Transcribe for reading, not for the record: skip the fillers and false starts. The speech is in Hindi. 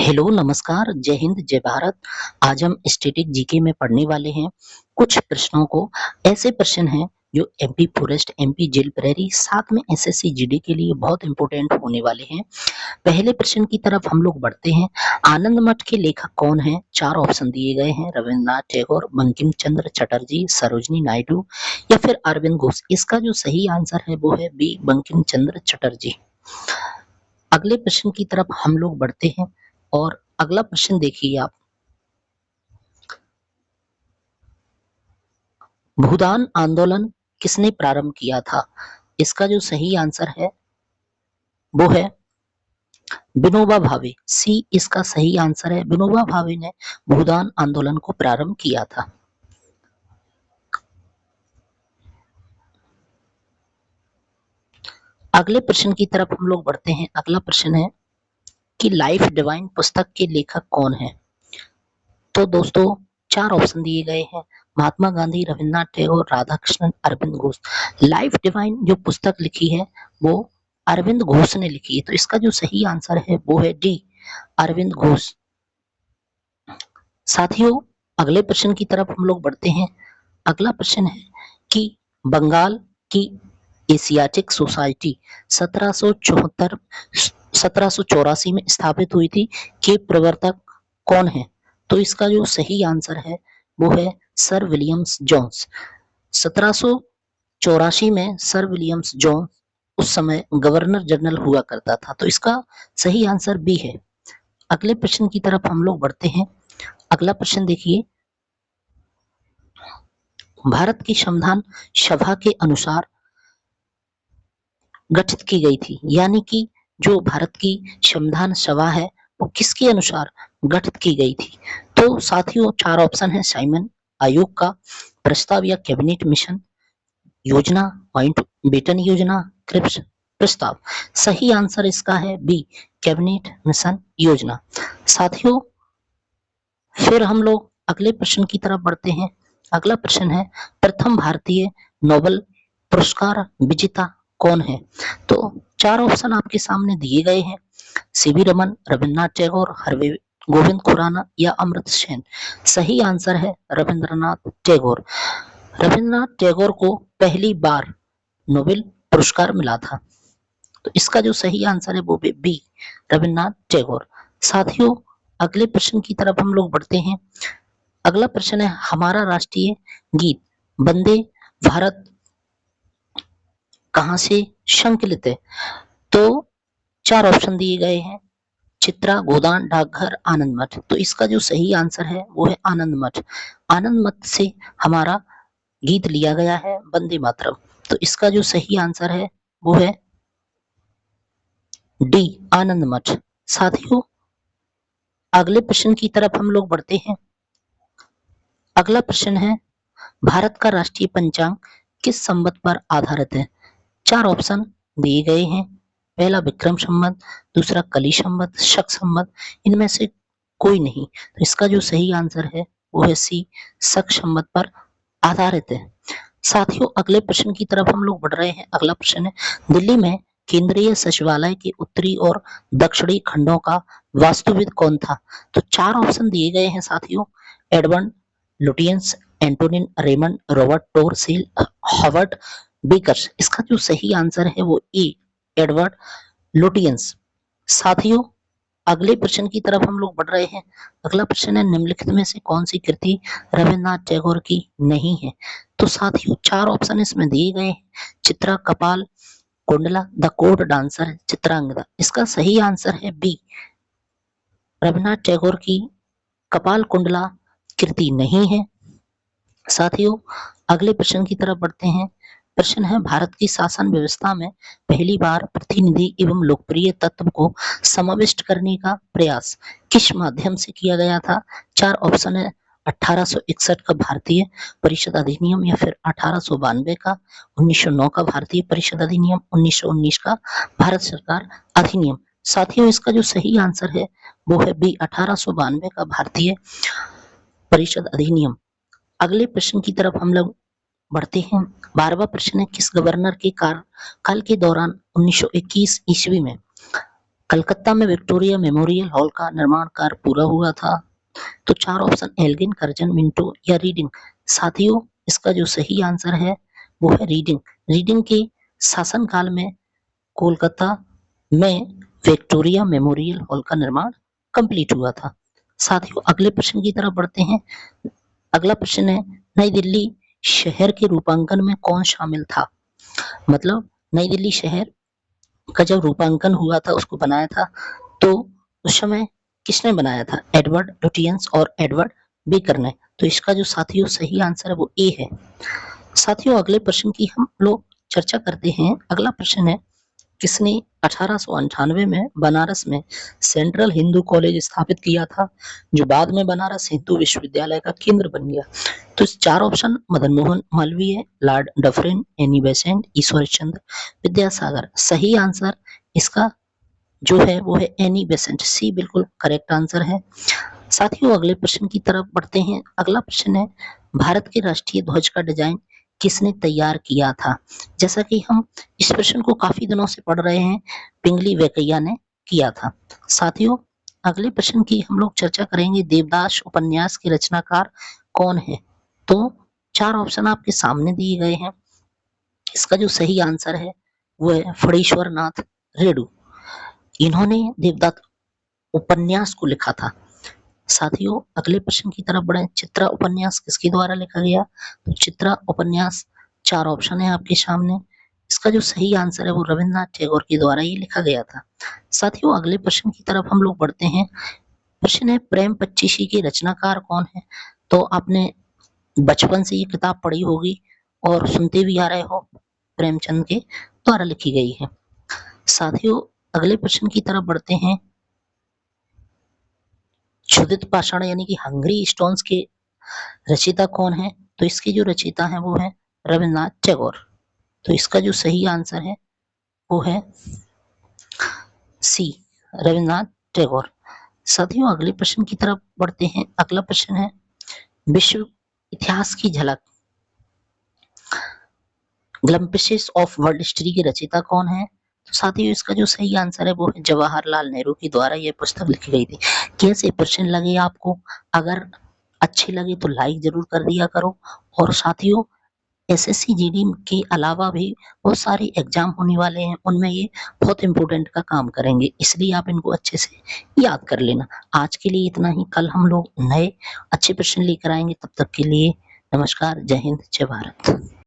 हेलो, नमस्कार, जय हिंद, जय भारत। आज हम स्टैटिक जीके में पढ़ने वाले हैं कुछ प्रश्नों को। ऐसे प्रश्न हैं जो एमपी फॉरेस्ट, एमपी जेल प्रहरी, साथ में एसएससी जीडी के लिए बहुत इंपॉर्टेंट होने वाले हैं। पहले प्रश्न की तरफ हम लोग बढ़ते हैं। आनंद मठ के लेखक कौन हैं? 4 ऑप्शन दिए गए हैं, रविन्द्रनाथ टैगोर, बंकिम चंद्र चटर्जी, सरोजिनी नायडू या फिर अरविंद घोष। इसका जो सही आंसर है वो है बी, बंकिम चंद्र चटर्जी। अगले प्रश्न की तरफ हम लोग बढ़ते हैं और अगला प्रश्न देखिए आप। भूदान आंदोलन किसने प्रारंभ किया था? इसका जो सही आंसर है वो है विनोबा भावे। सी इसका सही आंसर है। विनोबा भावे ने भूदान आंदोलन को प्रारंभ किया था। अगले प्रश्न की तरफ हम लोग बढ़ते हैं। अगला प्रश्न है कि लाइफ डिवाइन पुस्तक के लेखक कौन है? तो दोस्तों 4 ऑप्शन दिए गए हैं, महात्मा गांधी, रविन्द्रनाथ टैगोर, राधाकृष्णन, अरविंद घोष। लाइफ डिवाइन जो पुस्तक लिखी है वो अरविंद घोष ने लिखी है, तो इसका जो सही आंसर है वो है डी, अरविंद घोष। साथियों अगले प्रश्न की तरफ हम लोग बढ़ते हैं। अगला प्रश्न है कि बंगाल की एशियाटिक सोसाइटी 1784 में स्थापित हुई थी के प्रवर्तक कौन है? तो इसका जो सही आंसर है वो है सर विलियम्स जोन्स। 1784 में सर विलियम्स जोन्स उस समय गवर्नर जनरल हुआ करता था, तो इसका सही आंसर बी है। अगले प्रश्न की तरफ हम लोग बढ़ते हैं। अगला प्रश्न देखिए, भारत की संविधान सभा के अनुसार गठित की गई थी, यानी कि जो भारत की संविधान सभा है वो किसके अनुसार गठित की गई थी? तो साथियों 4 ऑप्शन है, साइमन आयोग का, प्रस्ताव या कैबिनेट मिशन, योजना, माउंटबेटन योजना, क्रिप्स प्रस्ताव। सही आंसर इसका है बी, कैबिनेट मिशन योजना। साथियों फिर हम लोग अगले प्रश्न की तरफ बढ़ते हैं। अगला प्रश्न है प्रथम भारतीय नोबेल पुरस्कार विजेता कौन है? तो 4 ऑप्शन आपके सामने दिए गए हैं, सीवी रमन, रविन्द्रनाथ टैगोर, हरवे गोविंद खुराना या अमृत सेन। सही आंसर है रविंद्रनाथ टैगोर। रविन्द्रनाथ टैगोर को पहली बार नोबेल पुरस्कार मिला था, तो इसका जो सही आंसर है वो बी, रविन्द्रनाथ टैगोर। साथियों अगले प्रश्न की तरफ हम लोग बढ़ते हैं। अगला प्रश्न है हमारा राष्ट्रीय गीत वंदे भारत कहां से संकलित है? तो 4 ऑप्शन दिए गए हैं, चित्रा, गोदान, डाकघर, आनंद मठ। तो इसका जो सही आंसर है वो है आनंद मठ। आनंद मठ से हमारा गीत लिया गया है वंदे मातरम, तो इसका जो सही आंसर है वो है डी, आनंद मठ। साथियों अगले प्रश्न की तरफ हम लोग बढ़ते हैं। अगला प्रश्न है भारत का राष्ट्रीय पंचांग किस संवत पर आधारित है? 4 ऑप्शन दिए गए हैं, पहला विक्रम संवत, दूसरा कली संवत, शक संवत। इनमें से कोई नहीं, तो इसका जो सही आंसर है वो है सी, शक संवत पर आधारित है। साथियों अगले प्रश्न की तरफ हम लोग बढ़ रहे हैं। अगला प्रश्न है दिल्ली में केंद्रीय सचिवालय के उत्तरी और दक्षिणी खंडों का वास्तुविद कौन था? तो 4 ऑप्शन दिए गए हैं साथियों, Edward Lutyens, Antonin Raymond, Robert Tor Russell, Howard Bakers. इसका जो सही आंसर है वो ए, एडवर्ड लुटियंस। साथियों अगले प्रश्न की तरफ हम लोग बढ़ रहे हैं। अगला प्रश्न है निम्नलिखित में से कौन सी कृति रविन्द्रनाथ टैगोर की नहीं है? तो साथियों 4 ऑप्शन इसमें दिए गए हैं, चित्रा, कपाल Kundla, the court dancer, Chitrangada. इसका सही आंसर है बी, रविन्द्रनाथ टैगोर की कपाल कुंडला कृति नहीं है। साथियों अगले प्रश्न की तरफ बढ़ते हैं। प्रश्न है भारत की शासन व्यवस्था में पहली बार प्रतिनिधि एवं लोकप्रिय तत्व को समाविष्ट करने का प्रयास किस माध्यम से किया गया था? 4 ऑप्शन है, 1861 का भारतीय परिषद अधिनियम या फिर 1892 का, 1909 का भारतीय परिषद अधिनियम, 1919 का भारत सरकार अधिनियम। साथियों इसका जो सही आंसर है वो है बी, 1892 का भारतीय परिषद अधिनियम। अगले प्रश्न की तरफ हम लोग बढ़ते हैं। 12वां प्रश्न है किस गवर्नर के काल के दौरान 1921 ईस्वी में कलकत्ता में विक्टोरिया मेमोरियल हॉल का निर्माण कार्य पूरा हुआ था। तो 4 ऑप्शन एल्गिन, कर्जन, मिंटो या रीडिंग। साथियों, इसका जो सही आंसर है वो है रीडिंग। रीडिंग के शासनकाल में कोलकाता में विक्टोरिया मेमोरियल हॉल का निर्माण कंप्लीट हुआ था। साथियों, अगले प्रश्न की तरफ बढ़ते हैं। अगला प्रश्न है, नई दिल्ली शहर के रूपांकन में कौन शामिल था? मतलब नई दिल्ली शहर का जब रूपांकन हुआ था, उसको बनाया था, तो उस समय किसने बनाया था? एडवर्ड लुटियंस और एडवर्ड बेकर ने। तो इसका जो साथियों सही आंसर है वो ए है। साथियों, अगले प्रश्न की हम लोग चर्चा करते हैं। अगला प्रश्न है, किसने 1898 में बनारस में सेंट्रल हिंदू कॉलेज स्थापित किया था, जो बाद में बनारस हिंदू विश्वविद्यालय का केंद्र बन गया? तो इस 4 option Madan Mohan Malaviya, Lord Dufferin, Annie Besant, Ishwar Chandra Vidyasagar. सही आंसर इसका जो है वो है एनी बेसेंट। सी बिल्कुल करेक्ट आंसर है। साथियों, अगले प्रश्न की तरफ बढ़ते हैं। अगला प्रश्न है, भारत के राष्ट्रीय ध्वज का डिजाइन किसने तैयार किया था? जैसा कि हम इस प्रश्न को काफी दिनों से पढ़ रहे हैं, पिंगली वेंकैया ने किया था। साथियों, अगले प्रश्न की हम लोग चर्चा करेंगे, देवदास उपन्यास के रचनाकार कौन है? तो 4 ऑप्शन आपके सामने दिए गए हैं। इसका जो सही आंसर है वो है फणीश्वर नाथ रेणु। इन्होंने देवदास उपन्यास को लिखा था। साथियों, अगले प्रश्न की तरफ बढ़े। चित्रा उपन्यास किसके द्वारा लिखा गया? तो चित्रा उपन्यास 4 ऑप्शन है आपके सामने। इसका जो सही आंसर है वो रविन्द्रनाथ टैगोर के द्वारा ये लिखा गया था। साथियों, अगले प्रश्न की तरफ हम लोग बढ़ते हैं। प्रश्न है, प्रेम पच्चीसी के रचनाकार कौन है? तो आपने बचपन से ये किताब पढ़ी होगी और सुनते भी आ रहे हो, प्रेमचंद के द्वारा लिखी गई है। साथियों, अगले प्रश्न की तरफ बढ़ते हैं। क्षुधित पाषाण यानी कि हंगरी स्टोन्स के रचयिता कौन है? तो इसके जो रचयिता है वो है रविन्द्रनाथ टैगोर। तो इसका जो सही आंसर है वो है सी, रविन्द्रनाथ टैगोर। साथियों, अगले प्रश्न की तरफ बढ़ते हैं। अगला प्रश्न है, विश्व इतिहास की झलक ग्लिम्प्सेस ऑफ वर्ल्ड हिस्ट्री के रचयिता कौन है? तो साथियों, इसका जो सही आंसर है वो है जवाहरलाल नेहरू के द्वारा यह पुस्तक लिखी गई थी। कैसे प्रश्न लगे आपको? अगर अच्छे लगे तो लाइक जरूर कर दिया करो। और साथियों, एसएससी जीडी के अलावा भी बहुत सारे एग्जाम होने वाले हैं, उनमें ये बहुत इंपॉर्टेंट का काम करेंगे, इसलिए आप इनको अच्छे से याद कर लेना। आज के लिए इतना ही। कल हम लोग नए अच्छे प्रश्न लेकर आएंगे। तब तक के लिए नमस्कार, जय हिंद, जय भारत।